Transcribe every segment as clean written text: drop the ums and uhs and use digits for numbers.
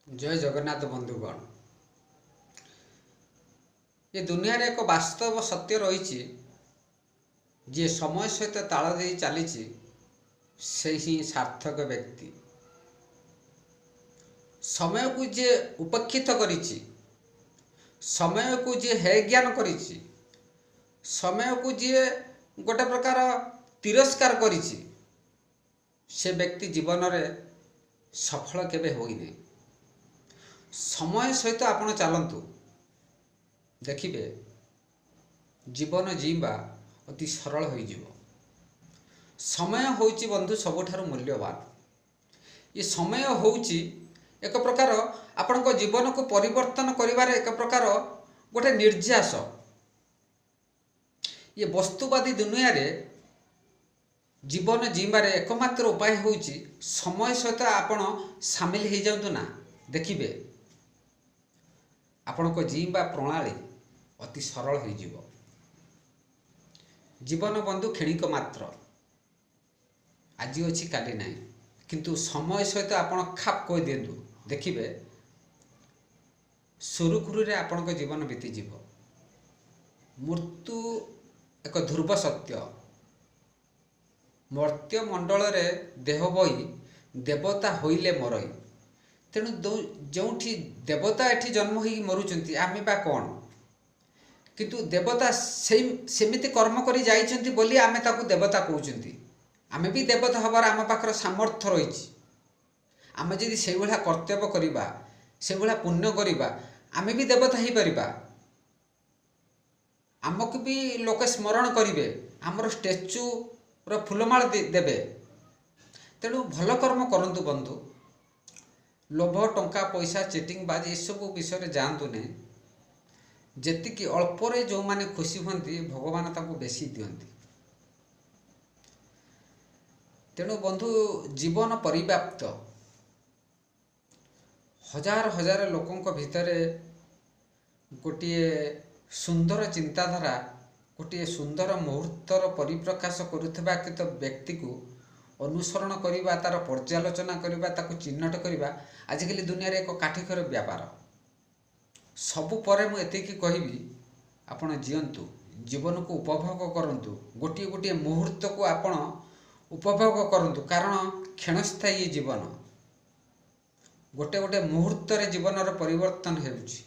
जय जगन्नाथ बंधुगण। ये दुनिया रे एक वास्तव सत्य रही जी समय सहित ताल दे चली से ही सार्थक व्यक्ति। समय को जे उपेक्षित करिछि, समय को जे हे ज्ञान करिछि, समय को जे गोटे प्रकार तिरस्कार करिछि, से व्यक्ति जीवन रे सफल केबे होई नहीं। समय सहित आपण चलतु देखिए जीवन जीवा अति सरल हो जीव। समय होची बंधु सबुठारु मूल्यवान। ये समय होची एक प्रकार आपण को जीवन को परिवर्तन करिवार एक प्रकार गोटे निर्यास। ये वस्तुवादी दुनिया रे जीवन जीवार एकमात्र उपाय होची समय सहित आपण सामिल हो जातु ना। देखिए आपण को जीवा प्रणाली अति सरल हो जीव। जीवन बंधु क्षणिक मात्र, आज अच्छी काली ना, किंतु समय सहित आपण खाप कह दिंतु देखिए सुरुखुरु आपण को जीवन बीतीज। मृत्यु एक ध्रुव सत्य। मर्त्य मंडल रे देह बही देवता होइले मरई। तेणु जो देवता एठी जन्म हो मरुचंती आमे बा कौन, किंतु देवता सेमिति कर्म करी जाइचंती बोली आमे ताकू देवता कहउचंती। आमे भी देवता हबार आम पाखर सामर्थ्य रही। आमे जदि से भला कर्तव्य करिबा, से भला पुण्य करिबा, आमे भी देवता ही परिबा। आमको भी लोक स्मरण करिवे, आमर स्टेच्यू रो फुलमाळ देबे। तेणु भल कर्म करंतु बंधु। लोभ टंका पैसा चिटिंग बाज ये सब विषय जानतु नहीं। जेतिकी अल्परे जो माने खुशी होती भगवान ताको बेसी दियंती। तेणु बंधु जीवन परिव्याप्त हजार हजार लोकों भितर गोटे सुंदर चिंताधारा, गोटे सुंदर मुहूर्तर परिप्रकाश करुवा कित व्यक्ति को अनुसरण करिबा, तार पर्यालोचना करिबा, ताको चिन्हट करिबा आजिकल दुनिया रे एक काठिकर व्यापार। सबु परे मु एतिकी कहिबी आपण जियंतु, जीवन को उपभोग करंतु, गोटे गोटे मुहूर्त को आपण उपभोग करंतु, कारण क्षणस्थायी जीवन। गोटे गोटे मुहूर्त रे जीवन रो परिवर्तन हेउछि।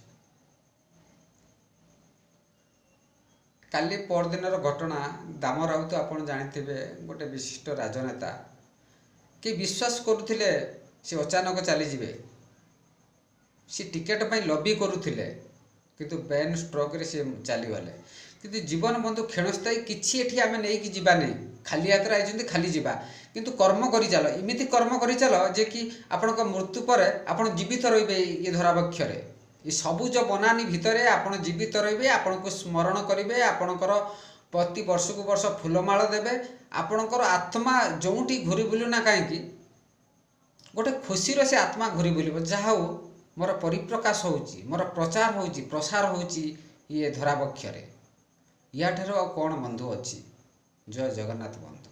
काली पर दिन घटना दाम राउत आपण जानिथिबे, गोटे विशिष्ट राजनेता कि विश्वास करुथिले से अचानक चली जिवे। सी टिकेट पाई लॉबी करुथिले किंतु ब्रेन स्ट्रोक रे से चली गले। किंतु जीवन बंधु क्षणस्थायी किछि एठी आमे नै कि जिबा नै, खाली यात्रा आइछन्ती खाली जिबा, किंतु कर्म करि चलो। इमिति कर्म करि चलो जे कि आपनक मृत्यु पर आपण जीवित रहिबे। ये धरावक्षरे ये सबुज बनानी भितरे आपण जीवित रहिबे, आपण को स्मरण करिवे, आपणकर प्रति वर्ष को वर्ष फूलमाଳ देबे। आपणकर आत्मा जोंठी घुरी बुलु ना काहेकि गोटे खुशी से आत्मा घुरी बुलिबो। जहा हो मोर परिप्रकाश होउची, मोर प्रचार होउची, प्रसार होउची ये धरावक्षरे। या ठारो कौन बंधु अछि। जय जगन्नाथ बंधु।